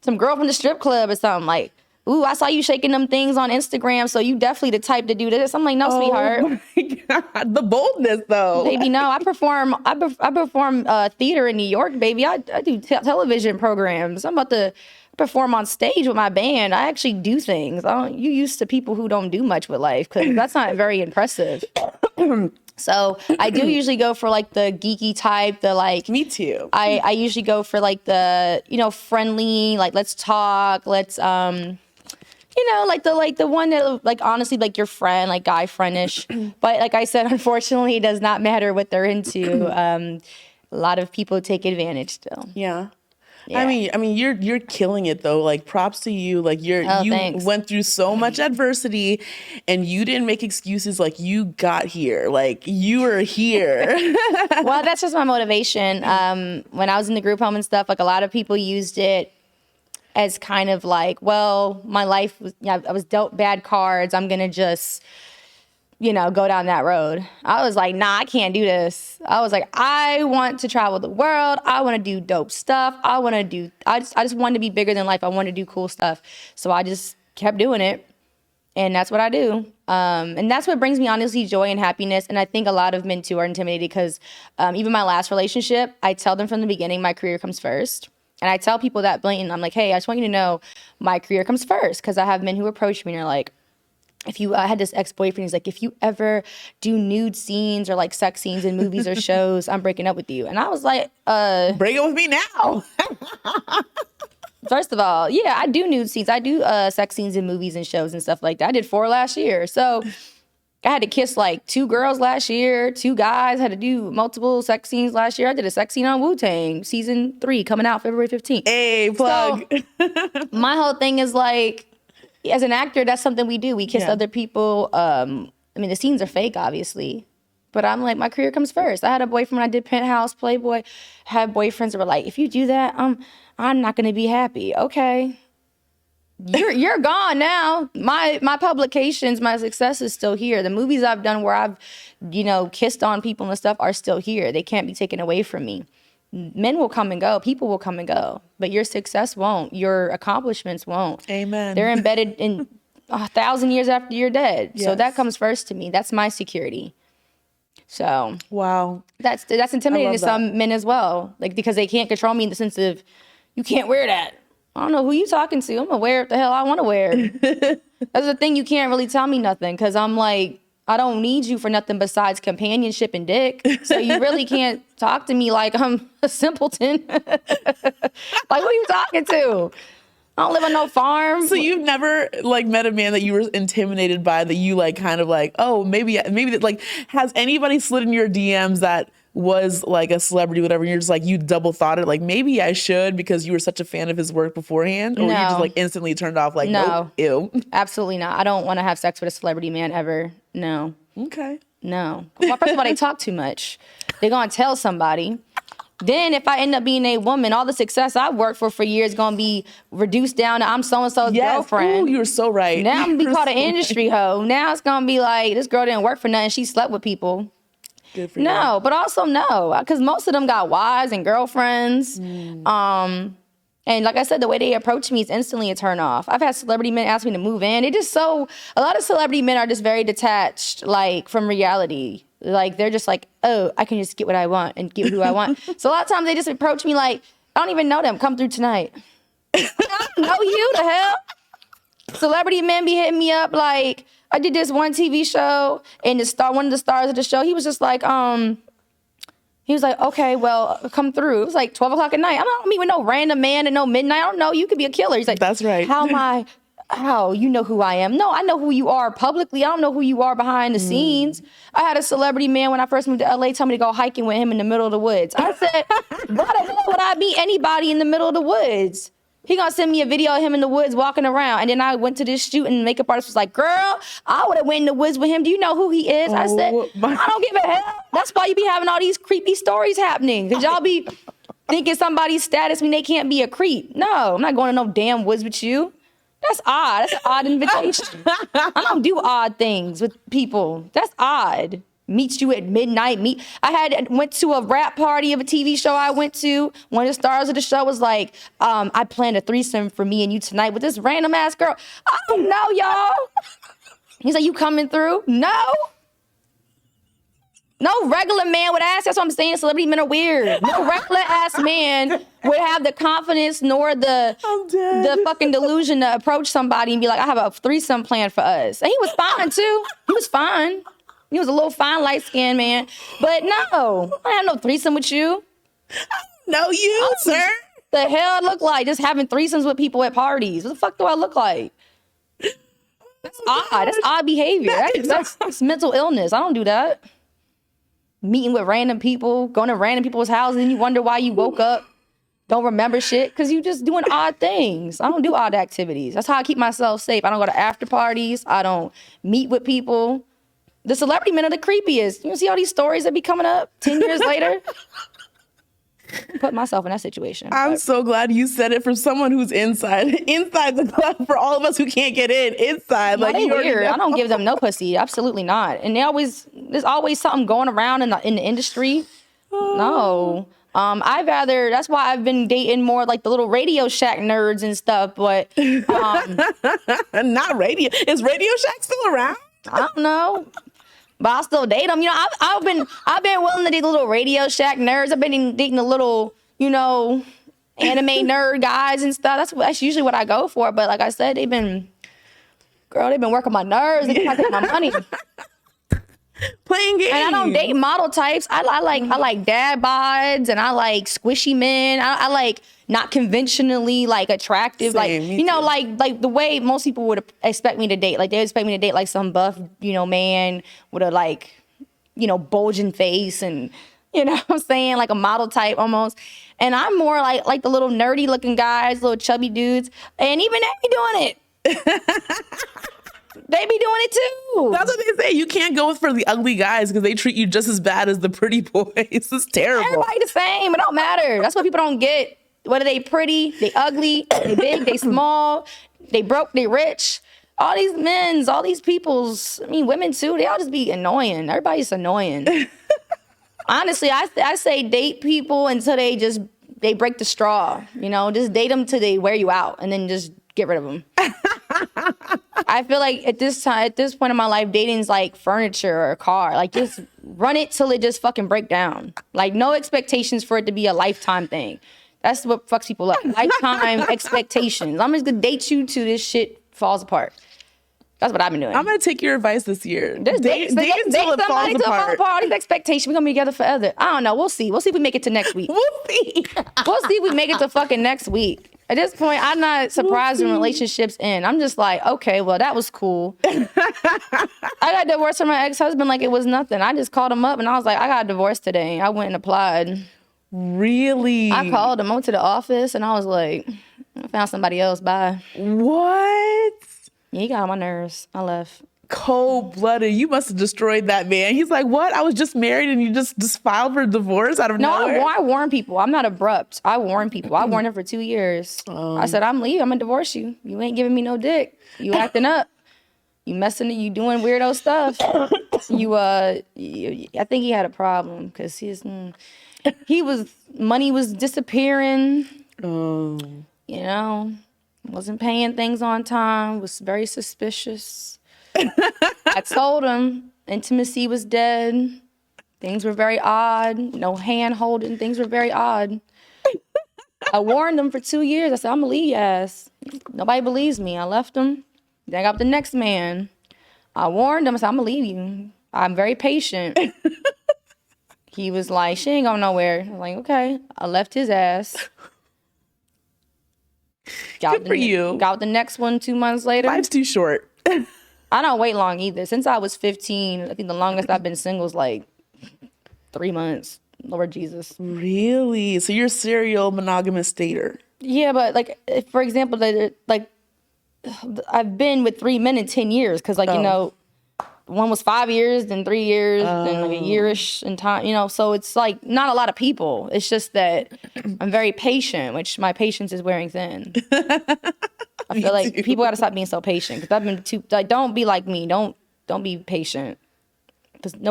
some girl from the strip club or something. Like, ooh, I saw you shaking them things on Instagram, so you definitely the type to do this. I'm like, no, sweetheart. Oh my God, the boldness though. Baby, no, I perform theater in New York, baby. I do television programs. I'm about to perform on stage with my band. I actually do things. You used to people who don't do much with life, because that's not very impressive. So I do usually go for like the geeky type, the like. Me too. I usually go for like the, friendly, like let's talk, let's like the one that like honestly like your friend, like guy friendish. But like I said, unfortunately, it does not matter what they're into. A lot of people take advantage still. Yeah. Yeah. I mean, you're killing it though. Like, props to you. Like, you thanks. went through so much adversity, and you didn't make excuses. Like, you got here. Like, you are here. Well, that's just my motivation. When I was in the group home and stuff, like a lot of people used it as kind of like, well, my life was, I was dealt bad cards. I'm gonna just, go down that road. I was like, nah, I can't do this. I was like, I want to travel the world. I want to do dope stuff. I just wanted to be bigger than life. I wanted to do cool stuff. So I just kept doing it. And that's what I do. And that's what brings me, honestly, joy and happiness. And I think a lot of men, too, are intimidated because even my last relationship, I tell them from the beginning, my career comes first. And I tell people that blatant. I'm like, hey, I just want you to know my career comes first. Because I have men who approach me and are like, I had this ex-boyfriend, he's like, if you ever do nude scenes or like sex scenes in movies or shows, I'm breaking up with you. And I was like, break up with me now. First of all, yeah, I do nude scenes. I do sex scenes in movies and shows and stuff like that. I did 4 last year. So I had to kiss like 2 girls last year, 2 guys, had to do multiple sex scenes last year. I did a sex scene on Wu-Tang, season 3, coming out February 15th. Hey, plug. So, my whole thing is like, as an actor, that's something we do. We kiss other people. I mean, the scenes are fake, obviously. But I'm like, my career comes first. I had a boyfriend when I did Penthouse, Playboy. Had boyfriends that were like, if you do that, I'm not going to be happy. Okay. You're gone now. My publications, my success is still here. The movies I've done where I've, kissed on people and stuff are still here. They can't be taken away from me. Men will come and go. People will come and go. But your success won't. Your accomplishments won't. Amen. They're embedded in 1,000 years after you're dead. Yes. So that comes first to me. That's my security. So wow, that's intimidating to some men as well. Like, because they can't control me in the sense of, you can't wear that. I don't know who you talking to. I'm gonna wear what the hell I want to wear. That's the thing. You can't really tell me nothing because I'm like, I don't need you for nothing besides companionship and dick. So you really can't talk to me like I'm a simpleton. Like, who are you talking to? I don't live on no farm. So you've never like met a man that you were intimidated by, that you like kind of like, oh, maybe like, has anybody slid in your DMs that was like a celebrity, whatever, and you're just like, you double thought it, like maybe I should, because you were such a fan of his work beforehand? Or you just like instantly turned off, like, no, nope, ew? Absolutely not. I don't want to have sex with a celebrity man ever. No. Okay. No. Well, first of all, they talk too much. They're going to tell somebody. Then if I end up being a woman, all the success I've worked for years going to be reduced down to I'm so-and-so's girlfriend. Ooh, you're so right. Now I'm going to be called an industry hoe. Now it's going to be like, this girl didn't work for nothing. She slept with people. Good for you. No, but also no, because most of them got wives and girlfriends. And like I said, the way they approach me is instantly a turn off. I've had celebrity men ask me to move in. A lot of celebrity men are just very detached, like, from reality. Like, they're just like, oh, I can just get what I want and get who I want. So a lot of times they just approach me like, I don't even know them. Come through tonight. I don't know you, the hell? Celebrity men be hitting me up like, I did this one TV show, and one of the stars of the show, he was just like, he was like, okay, well, come through. It was like 12 o'clock at night. I'm not meeting with no random man at no midnight. I don't know. You could be a killer. He's like, that's right. How you know who I am? No, I know who you are publicly. I don't know who you are behind the scenes. I had a celebrity man when I first moved to LA tell me to go hiking with him in the middle of the woods. I said, why the hell would I meet anybody in the middle of the woods? He gonna send me a video of him in the woods walking around. And then I went to this shoot and the makeup artist was like, girl, I would have went in the woods with him. Do you know who he is? I said, I don't give a hell. That's why you be having all these creepy stories happening. Because y'all be thinking somebody's status mean they can't be a creep. No, I'm not going to no damn woods with you. That's odd. That's an odd invitation. I don't do odd things with people. That's odd. meets you at midnight. I went to a rap party of a TV show I went to. One of the stars of the show was like, I planned a threesome for me and you tonight with this random ass girl. I don't know, y'all. He's like, you coming through? No. No regular man would ask. That's what I'm saying. Celebrity men are weird. No regular ass man would have the confidence nor the fucking delusion to approach somebody and be like, I have a threesome planned for us. And he was fine too. He was fine. He was a little fine, light-skinned man. But no, I have no threesome with you. No, you, sir. The hell I look like just having threesomes with people at parties. What the fuck do I look like? That's odd. That's odd behavior. That's mental illness. I don't do that. Meeting with random people, going to random people's houses, and you wonder why you woke up, don't remember shit, because you just doing odd things. I don't do odd activities. That's how I keep myself safe. I don't go to after parties. I don't meet with people. The celebrity men are the creepiest. You see all these stories that be coming up 10 years later? Put myself in that situation. I'm so glad you said it for someone who's inside the club. For all of us who can't get inside. Like, they weird. I don't give them no pussy. Absolutely not. And there's always something going around in the industry. No. That's why I've been dating more like the little Radio Shack nerds and stuff. But not radio. Is Radio Shack still around? I don't know. But I'll still date them. You know, I've been willing to date the little Radio Shack nerds. I've been dating the little, anime nerd guys and stuff. That's usually what I go for. But like I said, they've been working my nerves. They've been trying to take my money. Playing games. And I don't date model types. I like dad bods and I like squishy men. I like not conventionally like attractive. Same, like the way most people would expect me to date. Like they expect me to date like some buff, man with a bulging face and what I'm saying, like a model type almost. And I'm more like the little nerdy looking guys, little chubby dudes. And even they be doing it. They be doing it too. That's what they say. You can't go for the ugly guys because they treat you just as bad as the pretty boys. It's terrible. Everybody the same. It don't matter. That's what people don't get. Whether they pretty, they ugly, they big, they small, they broke, they rich. All these men's, all these people's, women too, they all just be annoying. Everybody's annoying. Honestly, I say date people until they break the straw. Just date them till they wear you out and then just get rid of them. I feel like at this point in my life, dating's like furniture or a car. Like just run it till it just fucking break down. Like no expectations for it to be a lifetime thing. That's what fucks people up. Lifetime expectations. I'm just gonna date you till this shit falls apart. That's what I've been doing. I'm gonna take your advice this year. Date until it falls apart. All these expectations. We're gonna be together forever. I don't know. We'll see. We'll see if we make it to next week. We'll see. We'll see if we make it to fucking next week. At this point, I'm not surprised when relationships end. I'm just like, okay, well, that was cool. I got divorced from my ex-husband like it was nothing. I just called him up and I was like, I got a divorce today. I went and applied. Really? I called him. I went to the office and I was like, I found somebody else. Bye. What? Yeah, he got on my nerves. I left. Cold-blooded. You must have destroyed that man. He's like, what? I was just married and you just filed for divorce out of nowhere? No, I warn people. I'm not abrupt. I warn people. I warned him for 2 years. I said, I'm leaving. I'm going to divorce you. You ain't giving me no dick. You acting up. You messing, you doing weirdo stuff. I think he had a problem because money was disappearing. Wasn't paying things on time, was very suspicious. I told him intimacy was dead. Things were very odd. No hand holding. Things were very odd. I warned him for 2 years. I said, I'm going to leave your ass. Nobody believes me. I left him. Then I got the next man. I warned him. I said, I'm going to leave you. I'm very patient. He was like, she ain't going nowhere. I was like, okay. I left his ass. Good for you. Got the next one 2 months later. Life's too short. I don't wait long either. Since I was 15, I think the longest I've been single is like 3 months. Lord Jesus. Really? So you're a serial monogamous dater? Yeah, but like, for example, like I've been with 3 men in 10 years because one was 5 years, then 3 years, then like a yearish in time, so it's like not a lot of people. It's just that I'm very patient, which my patience is wearing thin. I feel like people got to stop being so patient because I've been don't be like me. Don't be patient. Because no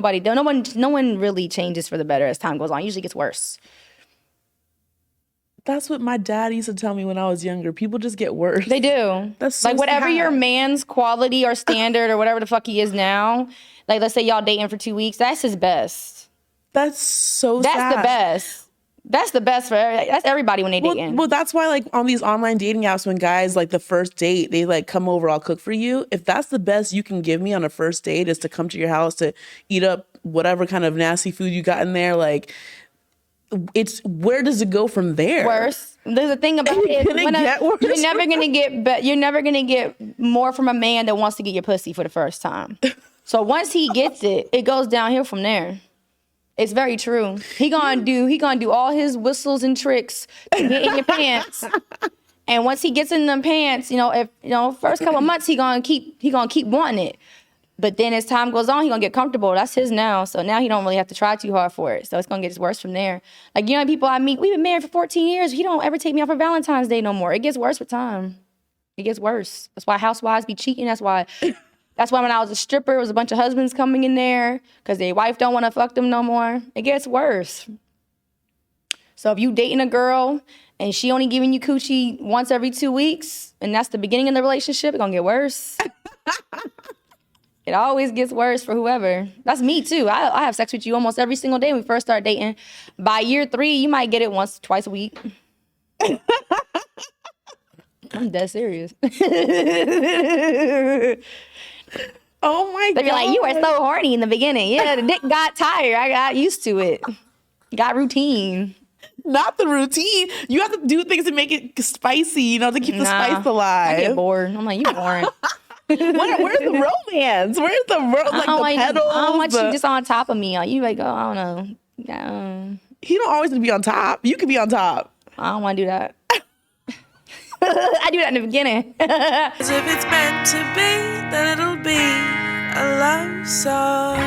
one really changes for the better as time goes on. It usually gets worse. That's what my dad used to tell me when I was younger. People just get worse. They do. That's so like whatever sad. your man's quality or standard or whatever the fuck he is now. Like let's say y'all dating for 2 weeks. That's his best. That's so That's sad. the best. That's the best that's everybody when they dating. Well, that's why like on these online dating apps, when guys like the first date, they like come over, I'll cook for you. If that's the best you can give me on a first date is to come to your house to eat up whatever kind of nasty food you got in there, like it's where does it go from there? Worse. There's a thing about it. You're never gonna get more from a man that wants to get your pussy for the first time. So once he gets it, it goes downhill from there. It's very true. He gonna do all his whistles and tricks to get in your pants. And once he gets in them pants, first couple of months he gonna keep wanting it. But then as time goes on, he gonna get comfortable. That's his now. So now he don't really have to try too hard for it. So it's gonna get worse from there. Like people I meet, we've been married for 14 years. He don't ever take me out for Valentine's Day no more. It gets worse with time. It gets worse. That's why housewives be cheating. That's why when I was a stripper, it was a bunch of husbands coming in there because their wife don't want to fuck them no more. It gets worse. So if you dating a girl and she only giving you coochie once every 2 weeks, and that's the beginning of the relationship, it's gonna get worse. It always gets worse for whoever. That's me too. I have sex with you almost every single day when we first start dating. By year 3, you might get it twice a week. I'm dead serious. Oh my God. They be like, you were so horny in the beginning. Yeah, the dick got tired. I got used to it. Got routine. Not the routine. You have to do things to make it spicy, to keep the spice alive. I get bored. I'm like, you boring. Where's the romance? Where's the the petals? I don't want you just on top of me. You like, oh, I don't know. He don't always need to be on top. You could be on top. I don't want to do that. I do that in the beginning. If it's meant to be, then it'll be a love song.